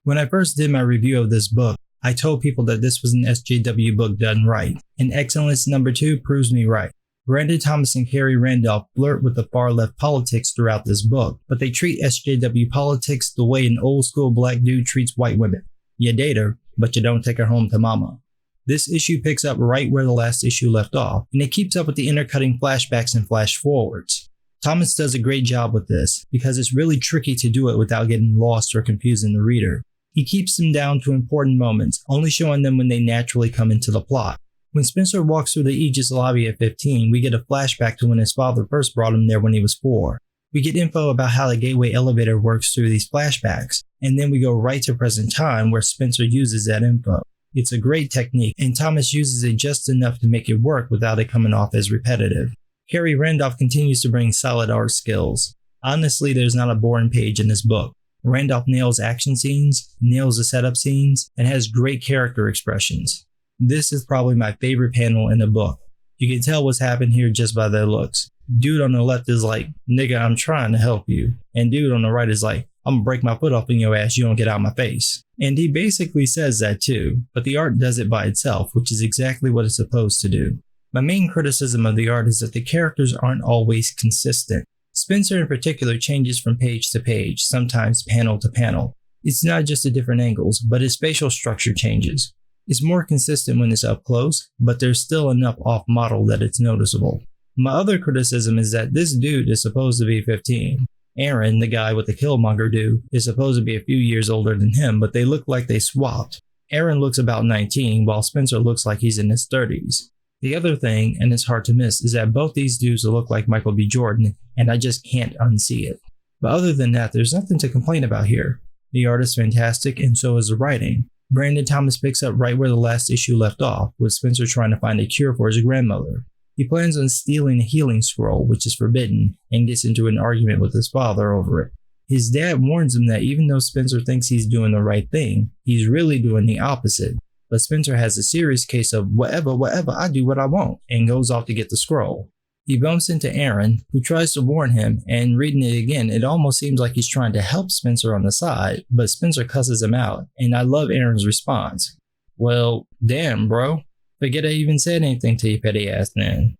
When I first did my review of this book, I told people that this was an SJW book done right, and Excellence number 2 proves me right. Brandon Thomas and Carrie Randolph flirt with the far-left politics throughout this book, but they treat SJW politics the way an old-school black dude treats white women. You date her, but you don't take her home to mama. This issue picks up right where the last issue left off, and it keeps up with the intercutting flashbacks and flash-forwards. Thomas does a great job with this, because it's really tricky to do it without getting lost or confusing the reader. He keeps them down to important moments, only showing them when they naturally come into the plot. When Spencer walks through the Aegis lobby at 15, we get a flashback to when his father first brought him there when he was 4. We get info about how the gateway elevator works through these flashbacks, and then we go right to present time where Spencer uses that info. It's a great technique, and Thomas uses it just enough to make it work without it coming off as repetitive. Carrie Randolph continues to bring solid art skills. Honestly, there's not a boring page in this book. Randolph nails action scenes, nails the setup scenes, and has great character expressions. This is probably my favorite panel in the book. You can tell what's happened here just by their looks. Dude on the left is like, nigga, I'm trying to help you. And dude on the right is like, I'm gonna break my foot off in your ass, you don't get out of my face. And he basically says that too, but the art does it by itself, which is exactly what it's supposed to do. My main criticism of the art is that the characters aren't always consistent. Spencer in particular changes from page to page, sometimes panel to panel. It's not just the different angles, but his facial structure changes. It's more consistent when it's up close, but there's still enough off-model that it's noticeable. My other criticism is that this dude is supposed to be 15. Aaron, the guy with the Killmonger dude, is supposed to be a few years older than him, but they look like they swapped. Aaron looks about 19, while Spencer looks like he's in his 30s. The other thing, and it's hard to miss, is that both these dudes look like Michael B. Jordan, and I just can't unsee it. But other than that, there's nothing to complain about here. The art is fantastic, and so is the writing. Brandon Thomas picks up right where the last issue left off, with Spencer trying to find a cure for his grandmother. He plans on stealing a healing scroll, which is forbidden, and gets into an argument with his father over it. His dad warns him that even though Spencer thinks he's doing the right thing, he's really doing the opposite. But Spencer has a serious case of whatever, I do what I want, and goes off to get the scroll. He bumps into Aaron, who tries to warn him, and reading it again, it almost seems like he's trying to help Spencer on the side, but Spencer cusses him out, and I love Aaron's response. Well, damn, bro. Forget I even said anything to you, petty ass man.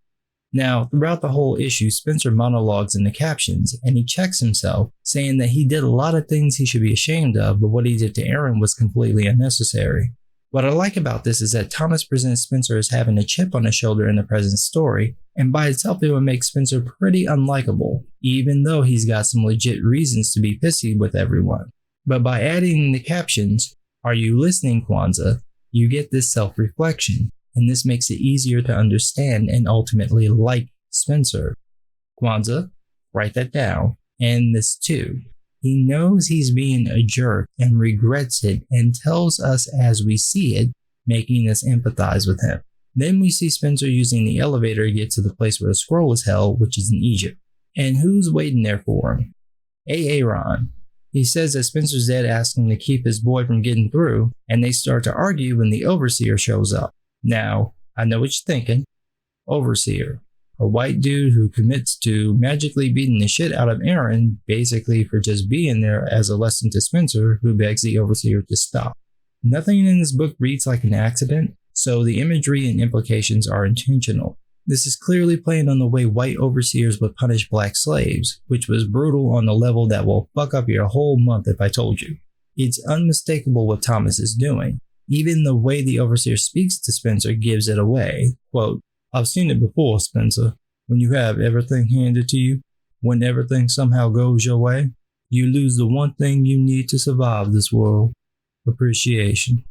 Now, throughout the whole issue, Spencer monologues in the captions, and he checks himself, saying that he did a lot of things he should be ashamed of, but what he did to Aaron was completely unnecessary. What I like about this is that Thomas presents Spencer as having a chip on his shoulder in the present story, and by itself it would make Spencer pretty unlikable, even though he's got some legit reasons to be pissy with everyone. But by adding in the captions, "Are you listening, Kwanzaa?" you get this self-reflection, and this makes it easier to understand and ultimately like Spencer. Kwanzaa, write that down, and this too. He knows he's being a jerk and regrets it and tells us as we see it, making us empathize with him. Then we see Spencer using the elevator to get to the place where the scroll is held, which is in Egypt. And who's waiting there for him? Aaron. He says that Spencer's dad asked him to keep his boy from getting through, and they start to argue when the overseer shows up. Now, I know what you're thinking. Overseer. A white dude who commits to magically beating the shit out of Aaron, basically for just being there as a lesson to Spencer, who begs the overseer to stop. Nothing in this book reads like an accident, so the imagery and implications are intentional. This is clearly playing on the way white overseers would punish black slaves, which was brutal on the level that will fuck up your whole month if I told you. It's unmistakable what Thomas is doing. Even the way the overseer speaks to Spencer gives it away. Quote, "I've seen it before, Spencer. When you have everything handed to you, when everything somehow goes your way, you lose the one thing you need to survive this world. Appreciation."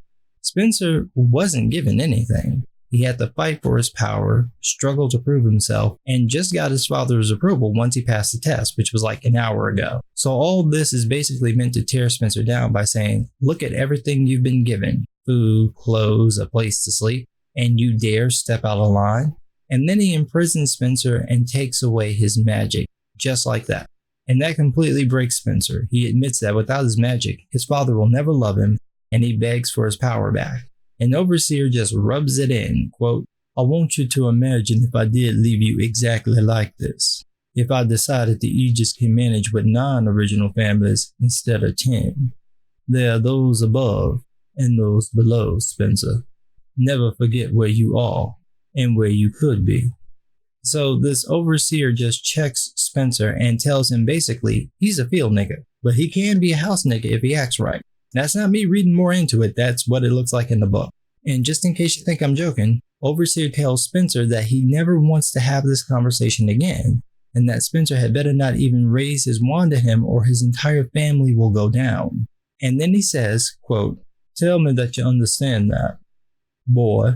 Spencer wasn't given anything. He had to fight for his power, struggle to prove himself, and just got his father's approval once he passed the test, which was like an hour ago. So all this is basically meant to tear Spencer down by saying, look at everything you've been given. Food, clothes, a place to sleep, and you dare step out of line? And then he imprisons Spencer and takes away his magic, just like that. And that completely breaks Spencer. He admits that without his magic, his father will never love him, and he begs for his power back. And Overseer just rubs it in, quote, "I want you to imagine if I did leave you exactly like this. If I decided the Aegis can manage with 9 original families instead of 10. There are those above and those below, Spencer. Never forget where you are and where you could be. So this overseer just checks Spencer and tells him basically he's a field nigga, but he can be a house nigga if he acts right. That's not me reading more into it, that's what it looks like in the book. And just in case you think I'm joking, Overseer tells Spencer that he never wants to have this conversation again, and that Spencer had better not even raise his wand to him or his entire family will go down. And then he says, quote, "Tell me that you understand that." Boy,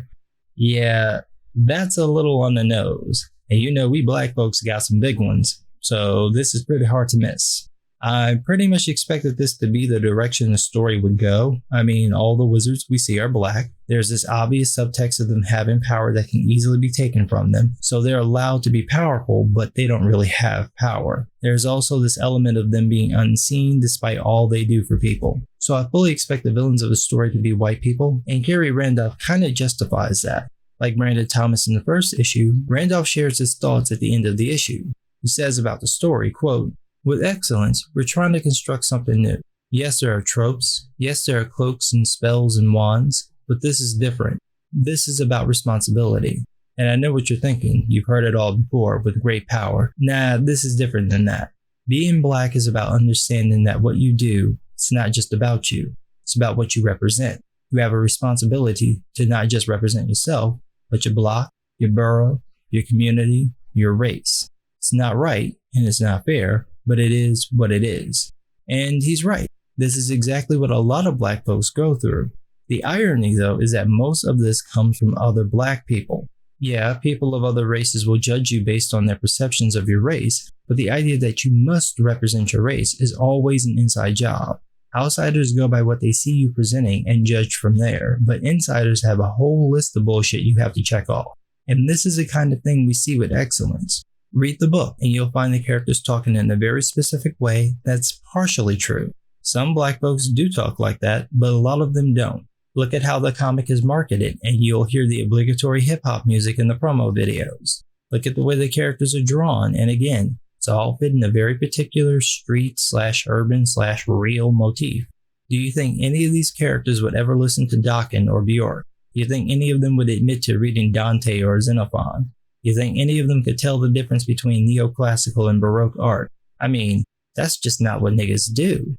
yeah, that's a little on the nose. And you know we black folks got some big ones, so this is pretty hard to miss. I pretty much expected this to be the direction the story would go. I mean, all the wizards we see are black. There's this obvious subtext of them having power that can easily be taken from them, so they're allowed to be powerful, but they don't really have power. There's also this element of them being unseen despite all they do for people. So I fully expect the villains of the story to be white people, and Carrie Randolph kind of justifies that. Like Brandon Thomas in the first issue, Randolph shares his thoughts at the end of the issue. He says about the story, quote, "With excellence, we're trying to construct something new. Yes, there are tropes. Yes, there are cloaks and spells and wands, but this is different. This is about responsibility. And I know what you're thinking. You've heard it all before with great power. Nah, this is different than that. Being black is about understanding that what you do, it's not just about you. It's about what you represent. You have a responsibility to not just represent yourself, but your block, your borough, your community, your race. It's not right and it's not fair, but it is what it is." And he's right. This is exactly what a lot of black folks go through. The irony, though, is that most of this comes from other black people. Yeah, people of other races will judge you based on their perceptions of your race, but the idea that you must represent your race is always an inside job. Outsiders go by what they see you presenting and judge from there, but insiders have a whole list of bullshit you have to check off. And this is the kind of thing we see with excellence. Read the book and you'll find the characters talking in a very specific way that's partially true. Some black folks do talk like that, but a lot of them don't. Look at how the comic is marketed and you'll hear the obligatory hip-hop music in the promo videos. Look at the way the characters are drawn, and again, it's all fit in a very particular street/urban/real motif. Do you think any of these characters would ever listen to Dokken or Bjork? Do you think any of them would admit to reading Dante or Xenophon? Do you think any of them could tell the difference between neoclassical and Baroque art? I mean, that's just not what niggas do.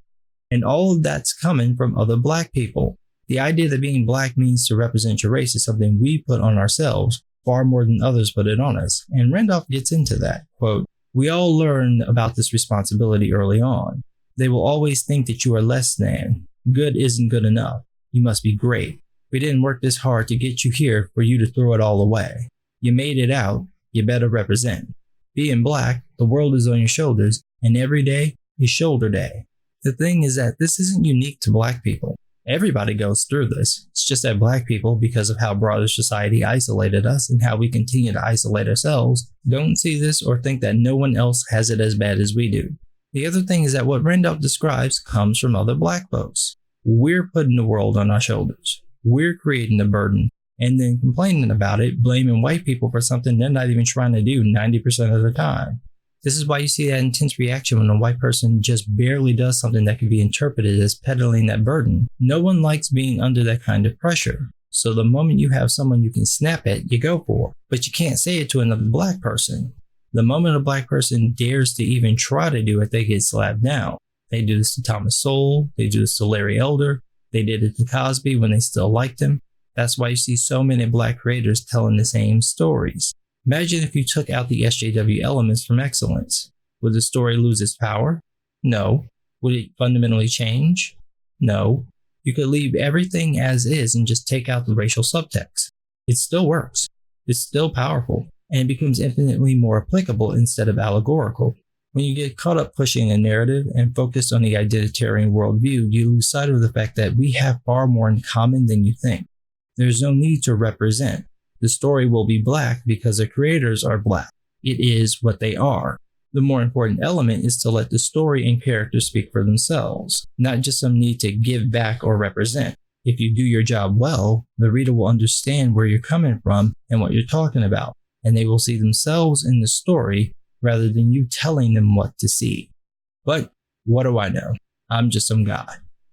And all of that's coming from other black people. The idea that being black means to represent your race is something we put on ourselves far more than others put it on us. And Randolph gets into that. Quote, "We all learn about this responsibility early on. They will always think that you are less than. Good isn't good enough. You must be great. We didn't work this hard to get you here for you to throw it all away. You made it out. You better represent. Being black, the world is on your shoulders, and every day is shoulder day." The thing is that this isn't unique to black people. Everybody goes through this. It's just that black people, because of how broader society isolated us and how we continue to isolate ourselves, don't see this or think that no one else has it as bad as we do. The other thing is that what Randolph describes comes from other black folks. We're putting the world on our shoulders. We're creating the burden and then complaining about it, blaming white people for something they're not even trying to do 90% of the time. This is why you see that intense reaction when a white person just barely does something that can be interpreted as peddling that burden. No one likes being under that kind of pressure. So the moment you have someone you can snap at, you go for it. But you can't say it to another black person. The moment a black person dares to even try to do it, they get slapped down. They do this to Thomas Sowell. They do this to Larry Elder. They did it to Cosby when they still liked him. That's why you see so many black creators telling the same stories. Imagine if you took out the SJW elements from excellence. Would the story lose its power? No. Would it fundamentally change? No. You could leave everything as is and just take out the racial subtext. It still works. It's still powerful, and it becomes infinitely more applicable instead of allegorical. When you get caught up pushing a narrative and focused on the identitarian worldview, you lose sight of the fact that we have far more in common than you think. There's no need to represent. The story will be black because the creators are black. It is what they are. The more important element is to let the story and characters speak for themselves, not just some need to give back or represent. If you do your job well, the reader will understand where you're coming from and what you're talking about, and they will see themselves in the story rather than you telling them what to see. But what do I know? I'm just some guy.